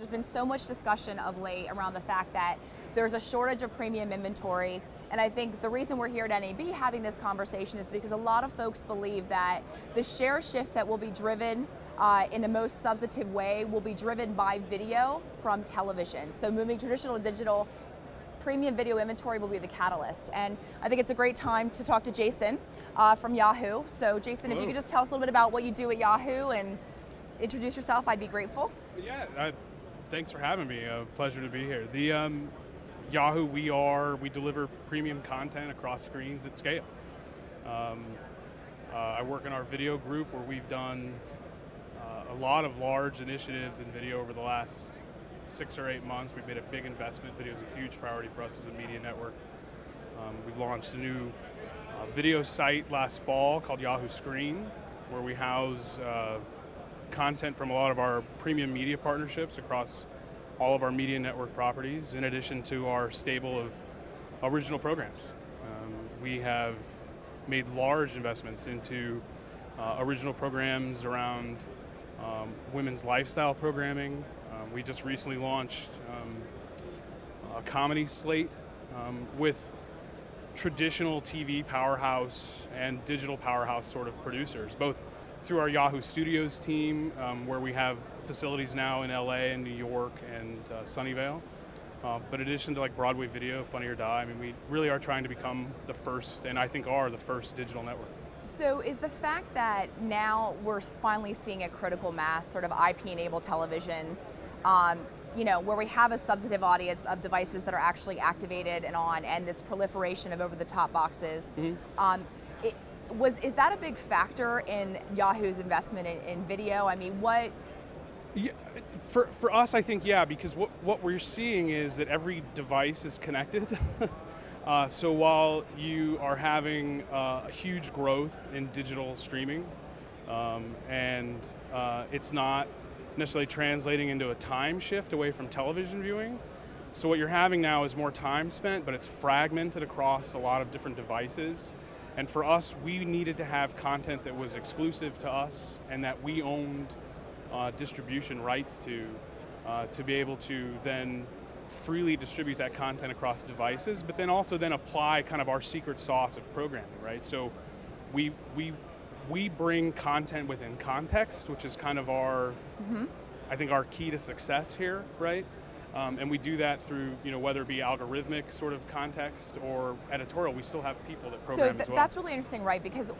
There's been so much discussion of late around the fact that there's a shortage of premium inventory, and I think the reason we're here at NAB having this conversation is because a lot of folks believe that the share shift that will be driven in the most substantive way will be driven by video from television. So moving traditional to digital, premium video inventory will be the catalyst. And I think it's a great time to talk to Jason from Yahoo. So Jason, Hello. If you could just tell us a little bit about what you do at Yahoo and introduce yourself, I'd be grateful. Yeah, thanks for having me. Pleasure to be here. The Yahoo, we deliver premium content across screens at scale. I work in our video group where we've done a lot of large initiatives in video over the last 6 or 8 months. We've made a big investment. Video is a huge priority for us as a media network. We've launched a new video site last fall called Yahoo Screen, where we house content from a lot of our premium media partnerships across all of our media network properties, in addition to our stable of original programs. We have made large investments into original programs around women's lifestyle programming. We just recently launched a comedy slate with traditional TV powerhouse and digital powerhouse sort of producers, both through our Yahoo Studios team, where we have facilities now in LA and New York and Sunnyvale. But in addition to like Broadway Video, Funny or Die, I mean, we really are trying to become the first, and I think are the first digital network. So is the fact that now we're finally seeing a critical mass, sort of IP-enabled televisions, you know, where we have a substantive audience of devices that are actually activated and on, and this proliferation of over-the-top boxes, is that a big factor in Yahoo's investment in video? I mean, what? Yeah, for us, I think, yeah, because what we're seeing is that every device is connected. So while you are having a huge growth in digital streaming, and it's not necessarily translating into a time shift away from television viewing, so what you're having now is more time spent, but it's fragmented across a lot of different devices. And for us, we needed to have content that was exclusive to us and that we owned distribution rights to be able to then freely distribute that content across devices, but then also then apply kind of our secret sauce of programming, right? So we bring content within context, which is kind of our, I think, our key to success here, right? And we do that through, you know, whether it be algorithmic sort of context or editorial, we still have people that program as well. That's really interesting, right? Because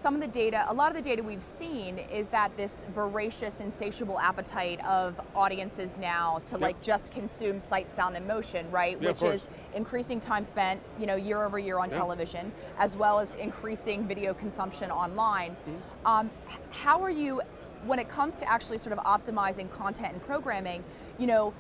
some of the data, a lot of the data we've seen is that this voracious, insatiable appetite of audiences now to like just consume sight, sound, and motion, right? Yeah, which is increasing time spent, you know, year over year on television, as well as increasing video consumption online. How are you, when it comes to actually sort of optimizing content and programming, you know,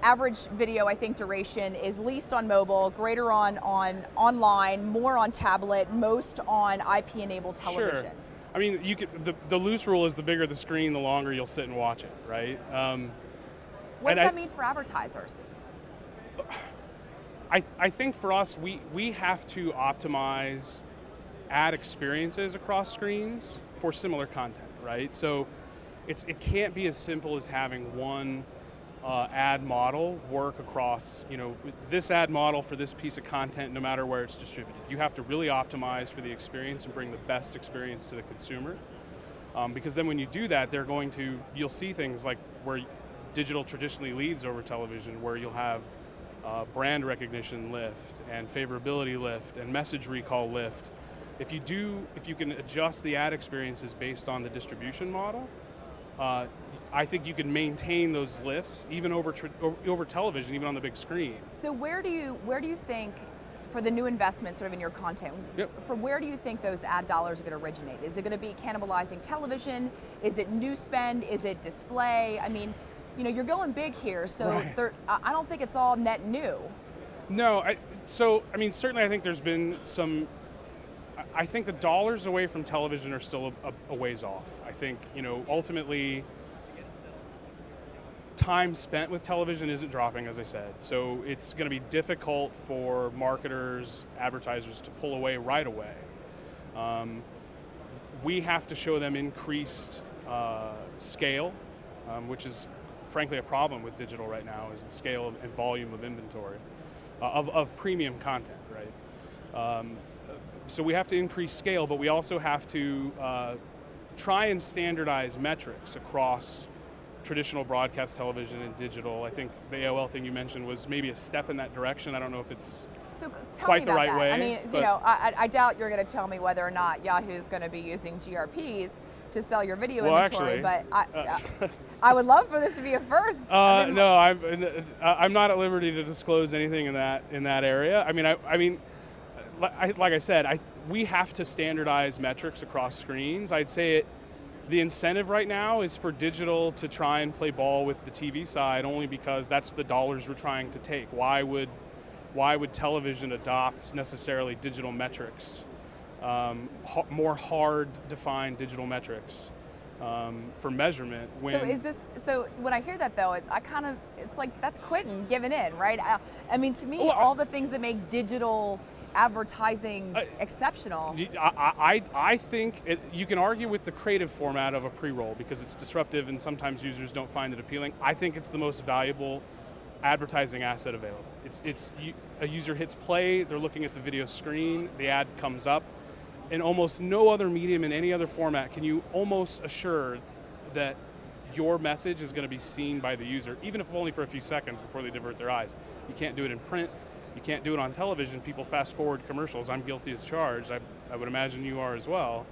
average video, I think, duration is least on mobile, greater on online, more on tablet, most on IP-enabled televisions. Sure. I mean, you could, the loose rule is the bigger the screen, the longer you'll sit and watch it, right? What does that mean for advertisers? I think for us, we have to optimize ad experiences across screens for similar content, right? So it can't be as simple as having one ad model work across, you know, this ad model for this piece of content no matter where it's distributed. You have to really optimize for the experience and bring the best experience to the consumer. Because then when you do that, you'll see things like where digital traditionally leads over television, where you'll have brand recognition lift and favorability lift and message recall lift. If you can adjust the ad experiences based on the distribution model, I think you can maintain those lifts even over television, even on the big screen. So where do you think, for the new investment sort of in your content, from where do you think those ad dollars are going to originate? Is it going to be cannibalizing television? Is it new spend? Is it display? I mean, you know, you're going big here, so I don't think it's all net new. No, I mean, certainly I think there's been some, I think the dollars away from television are still a ways off. I think, you know, ultimately, time spent with television isn't dropping, as I said. So it's going to be difficult for marketers, advertisers to pull away right away. We have to show them increased scale, which is frankly a problem with digital right now is the scale and volume of inventory, of premium content, right? So we have to increase scale, but we also have to try and standardize metrics across traditional broadcast television and digital. I think the AOL thing you mentioned was maybe a step in that direction. I don't know if it's quite the right way. I mean, you know, I doubt you're going to tell me whether or not Yahoo is going to be using GRPs to sell your video inventory, actually, but I would love for this to be a first. No, I'm not at liberty to disclose anything in that area. I mean, like I said, we have to standardize metrics across screens. I'd say the incentive right now is for digital to try and play ball with the TV side, only because that's the dollars we're trying to take. Why would television adopt necessarily digital metrics, more hard defined digital metrics for measurement? So when I hear that though, it's like that's quitting, giving in, right? I mean, to me, all the things that make digital advertising exceptional. I think you can argue with the creative format of a pre-roll because it's disruptive and sometimes users don't find it appealing. I think it's the most valuable advertising asset available. A user hits play, they're looking at the video screen, the ad comes up. In almost no other medium in any other format can you almost assure that your message is going to be seen by the user, even if only for a few seconds before they divert their eyes. You can't do it in print. You can't do it on television. People fast forward commercials. I'm guilty as charged. I would imagine you are as well.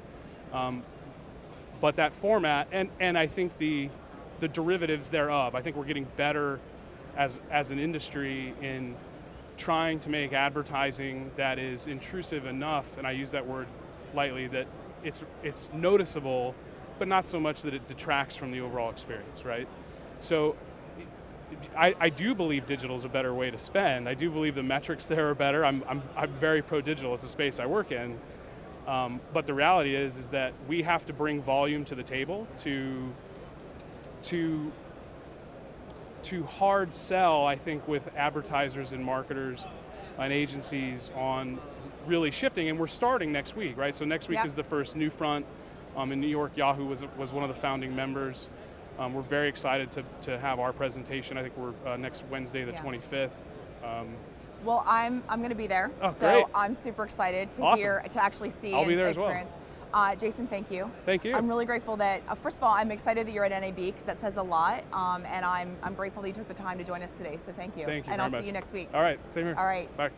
But that format, and I think the derivatives thereof, I think we're getting better as an industry in trying to make advertising that is intrusive enough, and I use that word lightly, that it's noticeable, but not so much that it detracts from the overall experience, right? So I do believe digital is a better way to spend. I do believe the metrics there are better. I'm very pro-digital. It's a space I work in. But the reality is that we have to bring volume to the table to hard sell, I think, with advertisers and marketers and agencies on really shifting. And we're starting next week, right? So next week is the first new front. In New York, Yahoo was one of the founding members. We're very excited to have our presentation. I think we're next Wednesday, the 25th. Well, I'm going to be there, so great. I'm super excited to to actually see I'll be there experience. As well. Jason, thank you. Thank you. I'm really grateful that, first of all, I'm excited that you're at NAB because that says a lot, and I'm grateful that you took the time to join us today. So thank you. Thank you. And I'll see you next week. All right, same here. All right. Bye.